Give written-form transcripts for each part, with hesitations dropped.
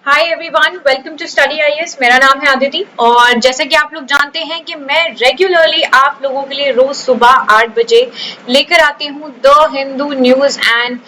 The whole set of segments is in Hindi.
Hi everyone, welcome to Study IAS. मेरा नाम है अदिति और जैसे कि आप लोग जानते हैं कि मैं रेगुलरली आप लोगों के लिए रोज सुबह 8 बजे लेकर आती हूँ the Hindu news and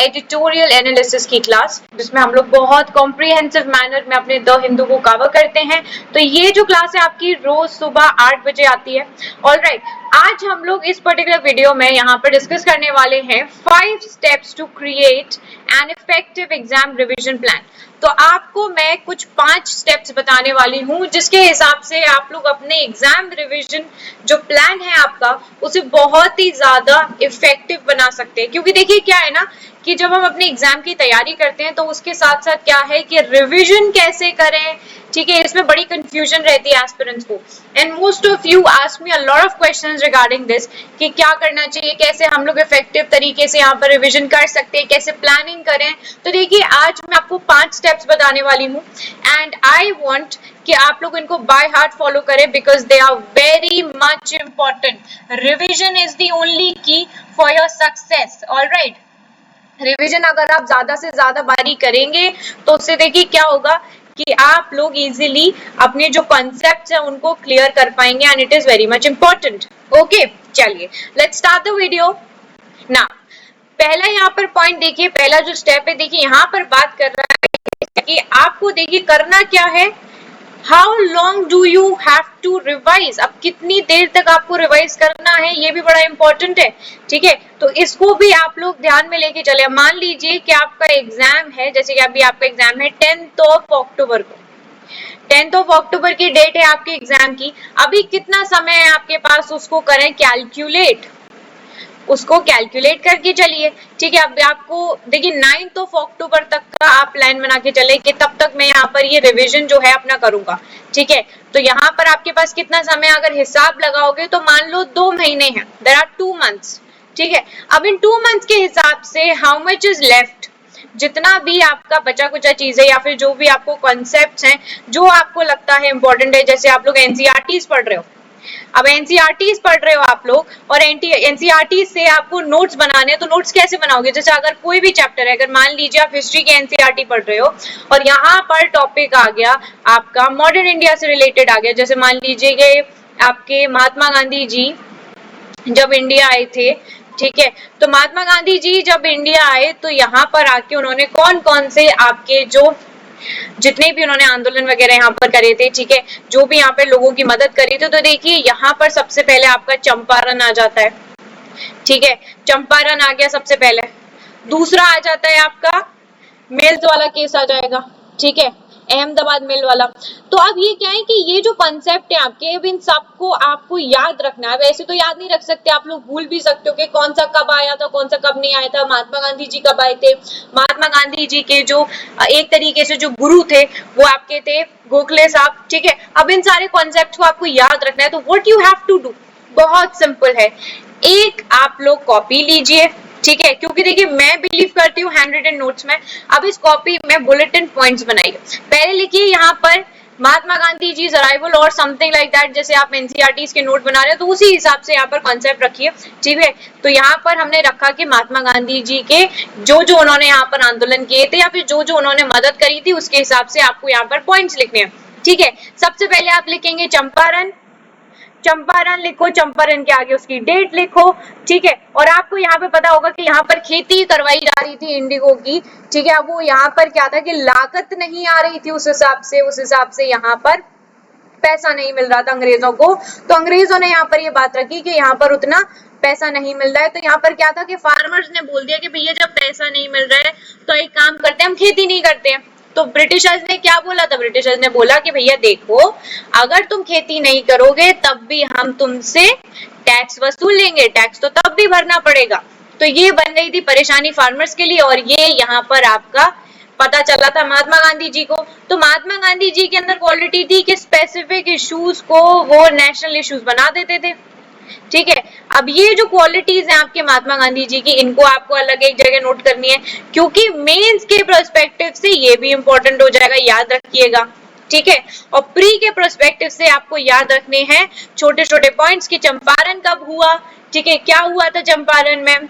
editorial analysis की क्लास, जिसमें हम लोग बहुत कॉम्प्रिहेंसिव मैनर में अपने द हिंदू को कवर करते हैं। तो ये जो क्लास है आपकी रोज सुबह 8 बजे आती है। ऑलराइट, आज हम लोग इस पर्टिकुलर वीडियो में यहाँ पर डिस्कस करने वाले हैं 5 steps to create an effective exam revision plan. तो आपको मैं कुछ 5 स्टेप्स बताने वाली हूँ जिसके हिसाब से आप लोग अपने एग्जाम रिवीजन जो प्लान है आपका उसे बहुत ही ज्यादा इफेक्टिव बना सकते हैं। क्योंकि देखिए क्या है ना कि जब हम अपने एग्जाम की तैयारी करते हैं तो उसके साथ साथ क्या है कि रिवीजन कैसे करें, ठीक है, इसमें बड़ी कंफ्यूजन रहती है एस्पिरेंट्स को। And most of you ask me a lot of questions regarding this कि क्या करना चाहिए, कैसे हम लोग इफेक्टिव तरीके से यहाँ पर रिवीजन कर सकते हैं, कैसे प्लानिंग करें। तो देखिए आज मैं आपको 5 स्टेप्स बताने वाली हूँ एंड आई वांट कि आप लोग इनको बाय हार्ट फॉलो करें because they are very much important. Revision is the only key for your success. Alright, revision अगर आप ज्यादा से ज्यादा बारी करेंगे तो उससे देखिए क्या होगा कि आप लोग इजीली अपने जो कॉन्सेप्ट्स हैं उनको क्लियर कर पाएंगे and it is very much important. Okay, चलिए let's start the video now. पहला यहाँ पर पॉइंट देखिए, पहला जो स्टेप है देखिए यहाँ पर बात कर रहा है कि आपको देखिए करना क्या है। How long do you have to revise, अब कितनी देर तक आपको रिवाइज करना है ये भी बड़ा इंपॉर्टेंट है। ठीक है, तो इसको भी आप लोग ध्यान में लेके चले। मान लीजिए कि आपका एग्जाम है, जैसे कि अभी आपका एग्जाम है 10 अक्टूबर को, 10 अक्टूबर की डेट है आपके एग्जाम की। अभी कितना समय है आपके पास, उसको करें कैलकुलेट, उसको कैलकुलेट करके चलिए। ठीक है, अब आपको देखिए 9 अक्टूबर तक का आप प्लान बना के चले कि तब तक मैं यहाँ पर ये रिवीजन जो है अपना करूंगा। ठीक है, तो यहाँ पर आपके पास कितना समय अगर हिसाब लगाओगे तो मान लो 2 महीने हैं, देयर आर 2 मंथ्स। ठीक है, अब इन 2 मंथ्स के हिसाब से हाउ मच इज लेफ्ट, जितना भी आपका बचा कुचा चीज है या फिर जो भी आपको कॉन्सेप्ट्स हैं जो आपको लगता है इंपॉर्टेंट है, जैसे आप लोग एनसीईआरटीज पढ़ रहे हो, अब एनसीईआरटीज पढ़ रहे हो आप लोग और एनसीईआरटी से आपको नोट्स बनाने हैं, तो नोट्स कैसे बनाओगे। जैसे अगर कोई भी चैप्टर है, अगर मान लीजिए आप हिस्ट्री के एनसीईआरटी पढ़ रहे हो और यहाँ पर टॉपिक आ गया आपका मॉडर्न इंडिया से रिलेटेड आ गया, जैसे मान लीजिए कि आपके महात्मा गांधी जी जब इंडिया आए थे। ठीक है, तो महात्मा गांधी जी जब इंडिया आए तो यहाँ पर आके उन्होंने कौन कौन से आपके जो जितने भी उन्होंने आंदोलन वगैरह यहाँ पर करे थे, ठीक है, जो भी यहाँ पे लोगों की मदद करी थी, तो देखिए यहाँ पर सबसे पहले आपका चंपारण आ जाता है। ठीक है, चंपारण आ गया सबसे पहले। दूसरा आ जाता है आपका मिल्स वाला केस आ जाएगा। ठीक है, अहमदाबाद मिल वाला। तो अब ये क्या है कि ये जो कॉन्सेप्ट है आपके, अब इन सबको आपको याद रखना है। वैसे तो याद नहीं रख सकते, आप लोग भूल भी सकते हो कि कौन सा कब आया था, कौन सा कब नहीं आया था, महात्मा गांधी जी कब आए थे। महात्मा गांधी जी के जो एक तरीके से जो गुरु थे वो आपके थे गोखले साहब। ठीक है, अब इन सारे कॉन्सेप्ट को आपको याद रखना है। तो what you have to do, बहुत सिंपल है, एक आप लोग कॉपी लीजिए। ठीक है, क्योंकि देखिए मैं बिलीव करती हूँ हैंड रिटन नोट्स में। अब इस कॉपी में बुलेटिन पॉइंट्स बनाइए। पहले लिखिए यहाँ पर महात्मा गांधी जी अराइवल और समथिंग लाइक दैट, जैसे आप एनसीईआरटी के नोट बना रहे हो तो उसी हिसाब से यहाँ पर कॉन्सेप्ट रखिए। ठीक है, तो यहाँ पर हमने रखा कि महात्मा गांधी जी के जो जो उन्होंने यहाँ पर आंदोलन किए थे या फिर जो जो उन्होंने मदद करी थी उसके हिसाब से आपको यहाँ पर पॉइंट्स लिखने हैं। ठीक है, सबसे पहले आप लिखेंगे चंपारण, चंपारण लिखो, चंपारण के आगे उसकी डेट लिखो। ठीक है, और आपको यहाँ पे पता होगा कि यहाँ पर खेती करवाई जा रही थी इंडिगो की। ठीक है, अब वो यहाँ पर क्या था कि लागत नहीं आ रही थी उस हिसाब से यहाँ पर पैसा नहीं मिल रहा था अंग्रेजों को। तो अंग्रेजों ने यहाँ पर ये बात रखी कि यहाँ पर उतना पैसा नहीं मिल रहा है। तो यहाँ पर क्या था कि फार्मर्स ने बोल दिया कि भैया जब पैसा नहीं मिल रहा है तो एक काम करते हैं, हम खेती नहीं करते हैं। तो ब्रिटिशर्स ने क्या बोला था, ब्रिटिशर्स ने बोला कि भैया देखो अगर तुम खेती नहीं करोगे तब भी हम तुमसे टैक्स वसूल लेंगे, टैक्स तो तब भी भरना पड़ेगा। तो ये बन गई थी परेशानी फार्मर्स के लिए और ये यहाँ पर आपका पता चला था महात्मा गांधी जी को। तो महात्मा गांधी जी के अंदर क्वालिटी थी कि स्पेसिफिक इश्यूज को वो नेशनल इश्यूज बना देते थे। ठीक है, अब ये जो क्वालिटीज हैं आपके महात्मा गांधी जी की, इनको आपको अलग एक जगह नोट करनी है क्योंकि मेंस के पर्सपेक्टिव से ये भी इंपॉर्टेंट हो जाएगा, याद रखिएगा। ठीक है, और प्री के पर्सपेक्टिव से आपको याद रखने हैं छोटे छोटे पॉइंट्स कि चंपारण कब हुआ। ठीक है, क्या हुआ था चंपारण में,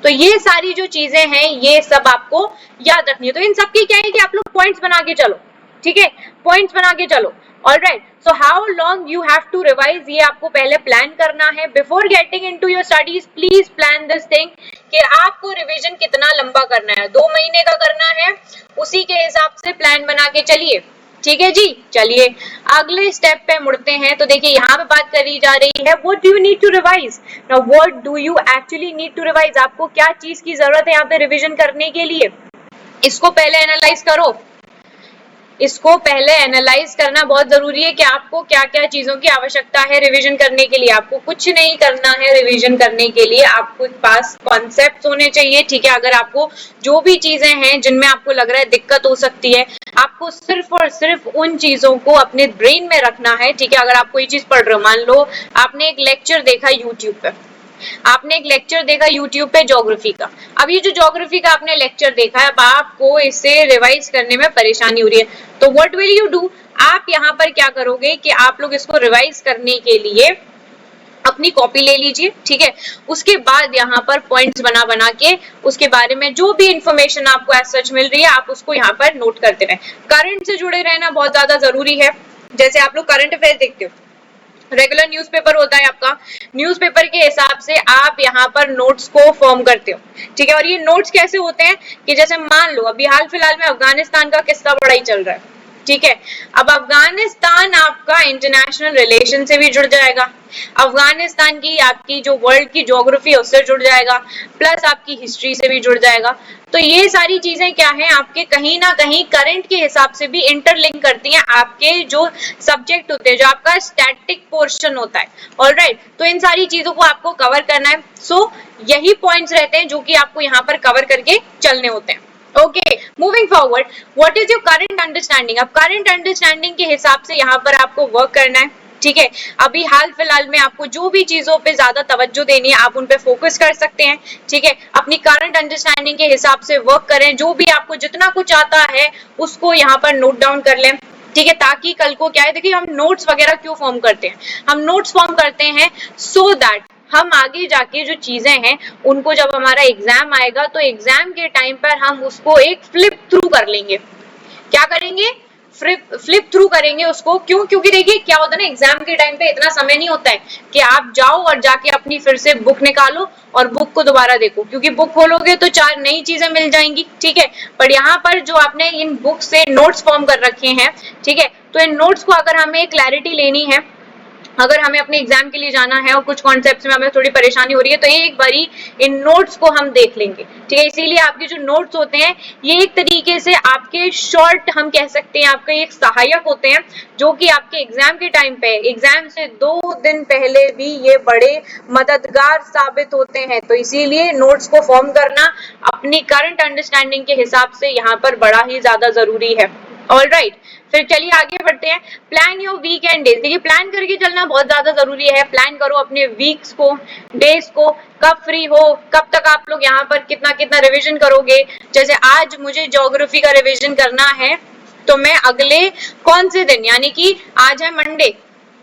तो ये सारी जो चीजें हैं ये सब आपको याद रखनी है। तो इन सब की क्या है कि आप लोग पॉइंट्स बना के चलो, ठीक है, पॉइंट्स बना के चलो। Alright, so how long you have to revise, ये आपको पहले प्लान करना है। Before getting into your studies please plan this thing कि आपको रिवीजन कितना लंबा करना है, 2 महीने का करना है, उसी के हिसाब से प्लान बना के चलिए, ठीक है जी। चलिए अगले स्टेप पे मुड़ते हैं। तो देखिए यहाँ पे बात करी जा रही है what do you need to revise. Now what do you actually need to revise, आपको क्या चीज की जरूरत है यहाँ पे रिवीजन करने के लिए, इसको पहले एनालाइज करो। इसको पहले एनालाइज करना बहुत जरूरी है कि आपको क्या क्या चीजों की आवश्यकता है रिवीजन करने के लिए। आपको कुछ नहीं करना है रिवीजन करने के लिए, आपको पास कॉन्सेप्ट्स होने चाहिए, ठीक है। अगर आपको जो भी चीजें हैं जिनमें आपको लग रहा है दिक्कत हो सकती है, आपको सिर्फ और सिर्फ उन चीजों को अपने ब्रेन में रखना है, ठीक है। अगर आप कोई चीज पढ़ रहे हो, मान लो आपने एक लेक्चर देखा यूट्यूब पे, आपने एक लेक्चर देखा यूट्यूब पे ज्योग्राफी का। अब ये जो ज्योग्राफी का आपने लेक्चर देखा है, अब आपको इसे रिवाइज करने में परेशानी हो रही है, तो व्हाट विल यू डू, आप यहाँ पर क्या करोगे कि आप लोग इसको रिवाइज करने के लिए अपनी कॉपी ले लीजिए, ठीक है। उसके बाद यहाँ पर पॉइंट्स बना बना के उसके बारे में जो भी इंफॉर्मेशन आपको एज सच मिल रही है आप उसको यहाँ पर नोट करते रहें। करंट से जुड़े रहना बहुत ज्यादा जरूरी है। जैसे आप लोग करंट अफेयर्स देखते हो, रेगुलर न्यूज़पेपर होता है आपका, न्यूज़पेपर के हिसाब से आप यहाँ पर नोट्स को फॉर्म करते हो, ठीक है। और ये नोट्स कैसे होते हैं कि जैसे मान लो अभी हाल फिलहाल में अफगानिस्तान का किस्सा बड़ा ही चल रहा है, ठीक है। अब अफगानिस्तान आपका इंटरनेशनल रिलेशन से भी जुड़ जाएगा, अफगानिस्तान की आपकी जो वर्ल्ड की ज्योग्राफी है उससे जुड़ जाएगा, प्लस आपकी हिस्ट्री से भी जुड़ जाएगा। तो ये सारी चीजें क्या है आपके कहीं ना कहीं करंट के हिसाब से भी इंटरलिंक करती हैं आपके जो सब्जेक्ट होते हैं, जो आपका स्टैटिक पोर्शन होता है। ऑलराइट, तो इन सारी चीजों को आपको कवर करना है। सो यही पॉइंट्स रहते हैं जो कि आपको यहाँ पर कवर करके चलने होते हैं। Okay, moving forward, what is your current understanding. अब करंट अंडरस्टैंडिंग के हिसाब से यहाँ पर आपको वर्क करना है, ठीक है। अभी हाल फिलहाल में आपको जो भी चीजों पे ज्यादा तवज्जो देनी है आप उन पे फोकस कर सकते हैं, ठीक है। अपनी करंट अंडरस्टैंडिंग के हिसाब से वर्क करें, जो भी आपको जितना कुछ आता है उसको यहाँ पर नोट डाउन कर लें, ठीक है। ताकि कल को क्या है, देखिए हम नोट्स वगैरह क्यों फॉर्म करते हैं, हम नोट्स फॉर्म करते हैं सो दैट हम आगे जाके जो चीजें हैं उनको जब हमारा एग्जाम आएगा तो एग्जाम के टाइम पर हम उसको एक फ्लिप थ्रू कर लेंगे। क्या करेंगे, फ्लिप थ्रू करेंगे उसको। क्यों, क्योंकि देखिए क्या होता है ना, एग्जाम के टाइम पे इतना समय नहीं होता है कि आप जाओ और जाके अपनी फिर से बुक निकालो और बुक को दोबारा देखो, क्योंकि बुक खोलोगे तो 4 नई चीजें मिल जाएंगी, ठीक है। पर यहाँ पर जो आपने इन बुक से नोट्स फॉर्म कर रखे हैं, ठीक है, तो इन नोट्स को अगर हमें क्लैरिटी लेनी है, अगर हमें अपने एग्जाम के लिए जाना है और कुछ कॉन्सेप्ट्स में हमें थोड़ी परेशानी हो रही है, तो एक बारी इन नोट्स को हम देख लेंगे, ठीक है। इसीलिए आपके जो नोट्स होते हैं ये एक तरीके से आपके शॉर्ट, हम कह सकते हैं आपके एक सहायक होते हैं, जो कि आपके एग्जाम के टाइम पे, एग्जाम से 2 दिन पहले भी ये बड़े मददगार साबित होते हैं। तो इसीलिए नोट्स को फॉर्म करना अपनी करंट अंडरस्टैंडिंग के हिसाब से यहाँ पर बड़ा ही ज्यादा जरूरी है। ऑलराइट, फिर चलिए आगे बढ़ते हैं। प्लान योर वीकेंड डेज, देखिए प्लान करके चलना बहुत ज्यादा जरूरी है। प्लान करो अपने वीक्स को, डेज को, कब फ्री हो, कब तक आप लोग यहाँ पर कितना कितना रिवीजन करोगे। जैसे आज मुझे ज्योग्राफी का रिवीजन करना है तो मैं अगले कौन से दिन, यानी कि आज है मंडे,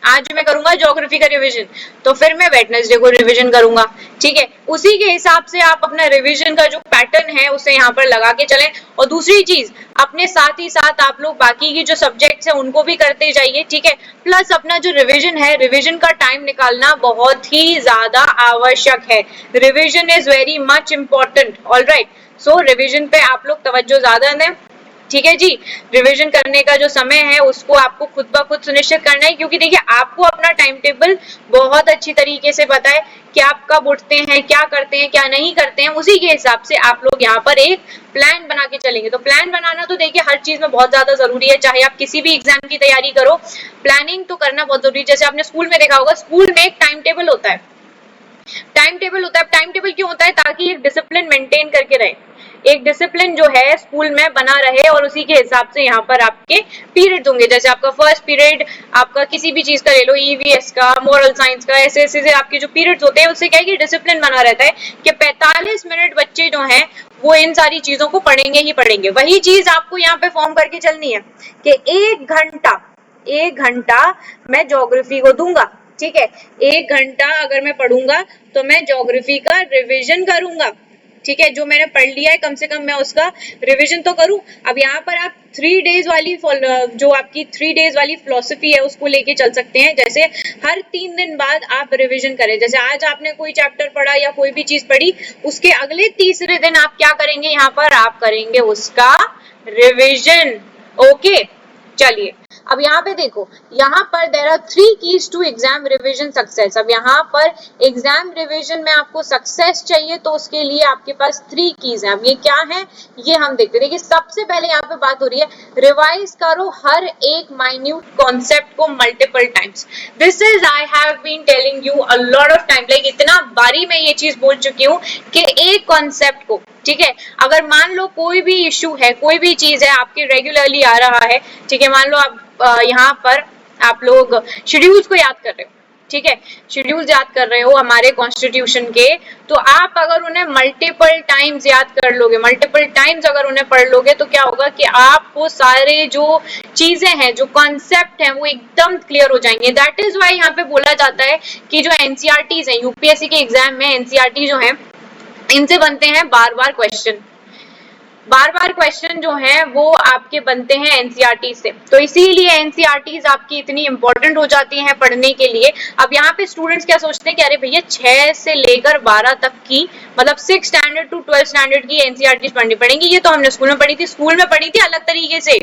आज मैं करूंगा ज्योग्राफी का रिवीजन, तो फिर मैं वेडनेसडे को रिवीजन करूंगा, ठीक है। उसी के हिसाब से आप अपना रिवीजन का जो पैटर्न है उसे यहाँ पर लगा के चलें। और दूसरी चीज, अपने साथ ही साथ आप लोग बाकी की जो सब्जेक्ट्स हैं उनको भी करते जाइए, ठीक है। प्लस अपना जो रिवीजन है, रिवीजन का टाइम निकालना बहुत ही ज्यादा आवश्यक है। Revision is very much important. Alright, so revision पे आप लोग तवज्जो ज्यादा दें, ठीक है जी। रिवीजन करने का जो समय है उसको आपको खुद ब खुद सुनिश्चित करना है, क्योंकि देखिए आपको अपना टाइम टेबल बहुत अच्छी तरीके से पता है कि आप कब उठते हैं, क्या करते हैं, क्या नहीं करते हैं। उसी के हिसाब से आप लोग यहाँ पर एक प्लान बना के चलेंगे। तो प्लान बनाना तो देखिए हर चीज में बहुत ज्यादा जरूरी है, चाहे आप किसी भी एग्जाम की तैयारी करो, प्लानिंग तो करना बहुत जरूरी है। जैसे आपने स्कूल में देखा होगा, स्कूल में एक टाइम टेबल होता है, टाइम टेबल होता है। टाइम टेबल क्यों होता है, ताकि एक डिसिप्लिन मेंटेन करके रहे, एक डिसिप्लिन जो है स्कूल में बना रहे, और उसी के हिसाब से यहाँ पर आपके पीरियड होंगे। जैसे आपका फर्स्ट पीरियड आपका किसी भी चीज का ले लो, ईवीएस का, मोरल साइंस का, ऐसे ऐसे आपके जो पीरियड्स होते हैं उससे क्या है कि डिसिप्लिन बना रहता है कि 45 मिनट बच्चे जो हैं वो इन सारी चीजों को पढ़ेंगे ही पढ़ेंगे। वही चीज आपको यहाँ पे फॉर्म करके चलनी है कि 1 घंटा मैं ज्योग्राफी को दूंगा, ठीक है। 1 घंटा अगर मैं पढ़ूंगा तो मैं ज्योग्राफी का रिविजन करूंगा, ठीक है, जो मैंने पढ़ लिया है कम से कम मैं उसका रिवीजन तो करूं। अब यहाँ पर आप 3 डेज वाली जो आपकी 3 डेज वाली फिलोसफी है उसको लेके चल सकते हैं। जैसे हर 3 दिन बाद आप रिवीजन करें। जैसे आज आपने कोई चैप्टर पढ़ा या कोई भी चीज पढ़ी, उसके अगले तीसरे दिन आप क्या करेंगे, यहाँ पर आप करेंगे उसका रिवीजन। ओके, चलिए अब यहाँ पे देखो, यहाँ पर there are 3 keys to exam revision success. अब यहाँ पर एग्जाम रिवीजन में आपको सक्सेस चाहिए तो उसके लिए आपके पास 3 कीज हैं। अब ये क्या है, ये हम देखते हैं। देखिए सबसे पहले यहाँ पे बात हो रही है, रिवाइज करो हर एक माइन्यूट कॉन्सेप्ट को multiple times. This is I have been telling you a lot of time, like इतना बारी मैं ये चीज बोल चुकी हूँ कि एक कॉन्सेप्ट को, ठीक है, अगर मान लो कोई भी इश्यू है, कोई भी चीज है आपकी रेगुलरली आ रहा है, ठीक है, मान लो आप यहाँ पर आप लोग शेड्यूल्स को याद कर रहे हो, ठीक है, शेड्यूल्स याद कर रहे हो हमारे कॉन्स्टिट्यूशन के, तो आप अगर उन्हें मल्टीपल टाइम्स याद कर लोगे, मल्टीपल टाइम्स अगर उन्हें पढ़ लोगे, तो क्या होगा कि आपको सारे जो चीजें हैं, जो कॉन्सेप्ट हैं, वो एकदम क्लियर हो जाएंगे। दैट इज वाई यहाँ पे बोला जाता है कि जो एनसीईआरटीज हैं, यूपीएससी के एग्जाम में एनसीईआरटी जो है, इनसे बनते हैं बार बार क्वेश्चन। बार बार क्वेश्चन जो है वो आपके बनते हैं एनसीईआरटी से, तो इसीलिए एनसीईआरटीज आपकी इतनी इंपॉर्टेंट हो जाती हैं पढ़ने के लिए। अब यहाँ पे स्टूडेंट्स क्या सोचते हैं कि अरे भैया 6 से लेकर 12 तक की, मतलब 6 स्टैंडर्ड टू 12 स्टैंडर्ड की एनसीईआरटीज पढ़नी पड़ेंगी। ये तो हमने स्कूल में पढ़ी थी, स्कूल में पढ़ी थी अलग तरीके से।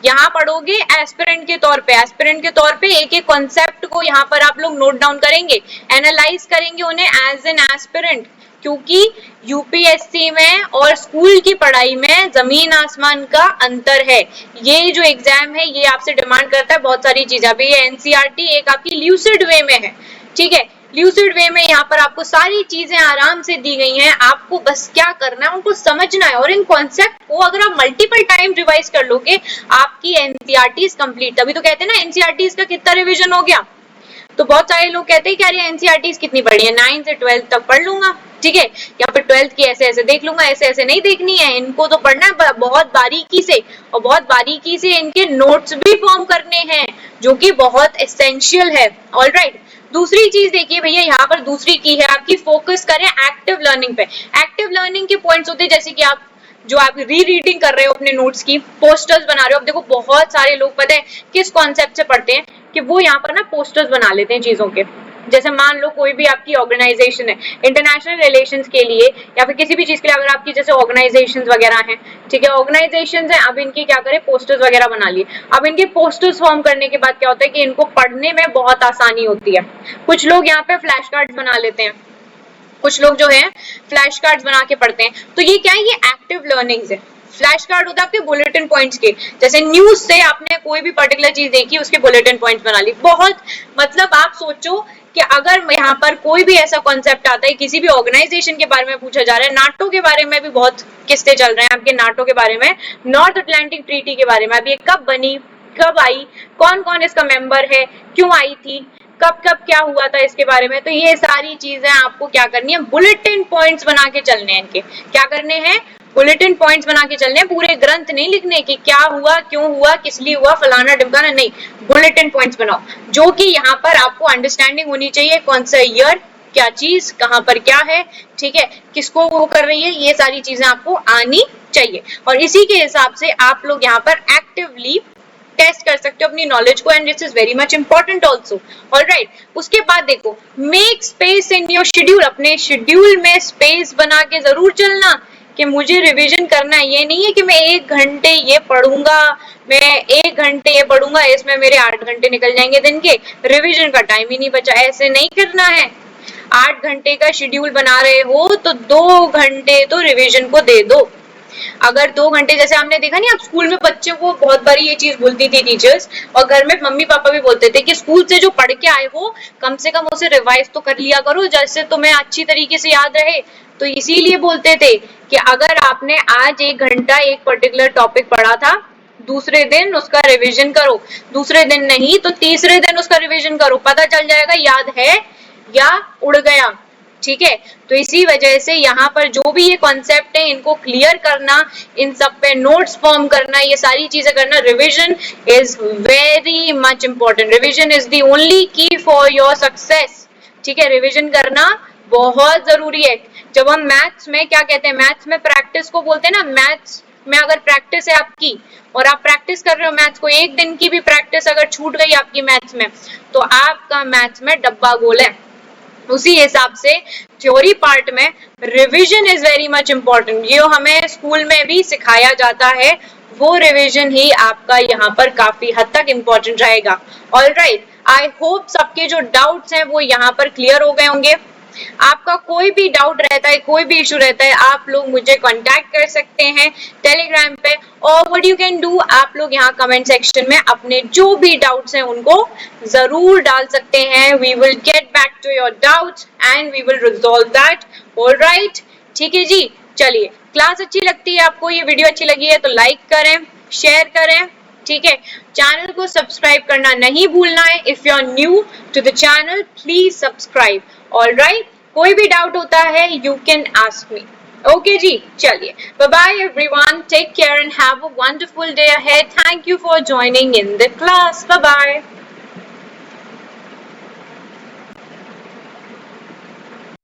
यहाँ पढ़ोगे एस्पिरेंट के तौर पे, एस्पिरेंट के तौर पे एक एक कॉन्सेप्ट को यहाँ पर आप लोग नोट डाउन करेंगे, एनालाइज करेंगे उन्हें एज एन एस्पिरेंट, क्योंकि यूपीएससी में और स्कूल की पढ़ाई में जमीन आसमान का अंतर है। ये जो एग्जाम है ये आपसे डिमांड करता है बहुत सारी चीजें। अभी ये एनसीईआरटी एक आपकी ल्यूसिड वे में है, ठीक है, ल्यूसिड वे में यहाँ पर आपको सारी चीजें आराम से दी गई हैं, आपको बस क्या करना है, उनको समझना है, और इन कॉन्सेप्ट को अगर आप मल्टीपल टाइम रिवाइज कर लोगे, आपकी एनसीईआरटीज कंप्लीट। तभी तो कहते हैं ना एनसीईआरटीज का कितना रिवीजन हो गया। तो बहुत सारे लोग कहते हैं कि यार ये एनसीईआरटीज कितनी पढ़ी है, 9 से 12 तक पढ़ लूंगा, ठीक है, या फिर 12th की ऐसे ऐसे देख लूंगा, ऐसे ऐसे नहीं देखनी है, इनको तो पढ़ना है बहुत बारीकी से, और बहुत बारीकी से इनके नोट्स भी फॉर्म करने हैं, जो कि बहुत एसेंशियल है। ऑलराइट, दूसरी चीज देखिए भैया, यहाँ पर दूसरी की है आपकी, फोकस करें एक्टिव लर्निंग पे। एक्टिव लर्निंग के पॉइंट्स होते हैं जैसे कि आप जो आप रीडिंग कर रहे हो अपने नोट्स की, पोस्टर्स बना रहे हो। अब देखो बहुत सारे लोग पता है किस कॉन्सेप्ट से पढ़ते हैं कि वो यहाँ पर ना पोस्टर्स बना लेते हैं चीजों के। जैसे मान लो कोई भी आपकी ऑर्गेनाइजेशन है, इंटरनेशनल रिलेशंस के लिए या फिर किसी भी चीज के लिए, अगर आपकी जैसे ऑर्गेनाइजेशंस वगैरह हैं, ठीक है, ऑर्गेनाइजेशंस हैं, अब इनकी क्या करें, पोस्टर्स वगैरह बना लिए। अब इनके पोस्टर्स फॉर्म करने के बाद क्या होता है कि इनको पढ़ने में बहुत आसानी होती है। कुछ लोग यहाँ पे फ्लैश कार्ड्स बना लेते हैं, कुछ लोग जो है फ्लैश कार्ड्स बना के पढ़ते हैं। तो ये क्या है, ये एक्टिव लर्निंग है। फ्लैश कार्ड होता है आपके बुलेटिन पॉइंट्स के, जैसे न्यूज से आपने कोई भी पर्टिकुलर चीज देखी, उसके बुलेटिन पॉइंट्स बना ली। बहुत मतलब आप सोचो कि अगर यहाँ पर कोई भी ऐसा कॉन्सेप्ट आता है, किसी भी ऑर्गेनाइजेशन के बारे में पूछा जा रहा है, नाटो के बारे में भी बहुत किस्से चल रहे हैं आपके, नाटो के बारे में, नॉर्थ अटलांटिक ट्रीटी के बारे में, अब ये कब बनी, कब आई, कौन कौन इसका मेंबर है, क्यों आई थी, कब कब क्या हुआ था इसके बारे में, तो ये सारी चीजें आपको क्या करनी है, बुलेटिन पॉइंट्स बना के चलने हैं। इनके क्या करने हैं, बुलेटिन पॉइंट्स बना के चलने हैं। पूरे ग्रंथ नहीं लिखने कि क्या हुआ, क्यों हुआ, किस लिए हुआ, फलाना ढिमकाना नहीं, बुलेटिन पॉइंट्स बनाओ, जो कि यहाँ पर आपको अंडरस्टैंडिंग होनी चाहिए, कौन सा ईयर, क्या चीज कहाँ पर क्या है, ठीक है, किसको वो कर रही है, ये सारी चीजें आपको आनी चाहिए। और इसी के हिसाब से आप लोग यहाँ पर एक्टिवली टेस्ट कर सकते हो अपनी नॉलेज को, and this is very much important also. Alright, उसके बाद देखो, make space in your schedule. अपने शेड्यूल में स्पेस बना के जरूर चलना कि मुझे रिवीजन करना है। ये नहीं है कि मैं 1 घंटे ये पढ़ूंगा, मैं 1 घंटे ये पढ़ूंगा, इसमें मेरे 8 घंटे निकल जाएंगे दिन के, रिवीजन का टाइम ही नहीं बचा। ऐसे नहीं करना है। 8 घंटे का शेड्यूल बना रहे हो तो 2 घंटे तो रिवीजन को दे दो। अगर 2 घंटे, जैसे हमने देखा नहीं, आप स्कूल में बच्चों को बहुत बारी ये चीज बोलती थी टीचर्स, और घर में मम्मी पापा भी बोलते थे कि स्कूल से जो पढ़ के आए हो कम से कम उसे रिवाइज तो कर लिया करो, जैसे तुम्हें अच्छी तरीके से याद रहे। तो इसीलिए बोलते थे कि अगर आपने आज 1 घंटा एक पर्टिकुलर टॉपिक पढ़ा था, दूसरे दिन उसका रिवीजन करो, दूसरे दिन नहीं तो तीसरे दिन उसका रिवीजन करो, पता चल जाएगा याद है या उड़ गया, ठीक है। तो इसी वजह से यहाँ पर जो भी ये कॉन्सेप्ट है इनको क्लियर करना, इन सब पे नोट्स फॉर्म करना, ये सारी चीजें करना, revision is very much important. Revision is the only key for your success, ठीक है। रिवीजन करना बहुत जरूरी है। जब हम मैथ्स में क्या कहते हैं, मैथ्स में प्रैक्टिस को बोलते हैं ना, मैथ्स में अगर प्रैक्टिस है आपकी और आप प्रैक्टिस कर रहे हो मैथ्स को, एक दिन की भी प्रैक्टिस अगर छूट गई आपकी मैथ्स में तो आपका मैथ्स में डब्बा गोल है। उसी हिसाब से थ्योरी पार्ट में revision is very much important. ये हमें स्कूल में भी सिखाया जाता है, वो रिवीजन ही आपका यहाँ पर काफी हद तक इम्पोर्टेंट रहेगा। ऑलराइट, आई होप सबके जो डाउट्स हैं वो यहाँ पर क्लियर हो गए होंगे। आपका कोई भी डाउट रहता है, कोई भी इशू रहता है, आप लोग मुझे कांटेक्ट कर सकते हैं टेलीग्राम पे, और व्हाट यू कैन डू, आप लोग यहाँ कमेंट सेक्शन में अपने जो भी डाउट्स हैं उनको जरूर डाल सकते हैं। We will get back to your doubts and we will resolve that. Alright, ठीक है जी। चलिए, क्लास अच्छी लगती है आपको, ये वीडियो अच्छी लगी है तो लाइक करें, शेयर करें, ठीक है। चैनल को सब्सक्राइब करना नहीं भूलना है। If you are new to the channel please subscribe. Alright, कोई भी डाउट होता है you can ask me. Okay जी, चलिए, bye bye everyone, take care and have a wonderful day ahead. Thank you for joining in the class. Bye bye.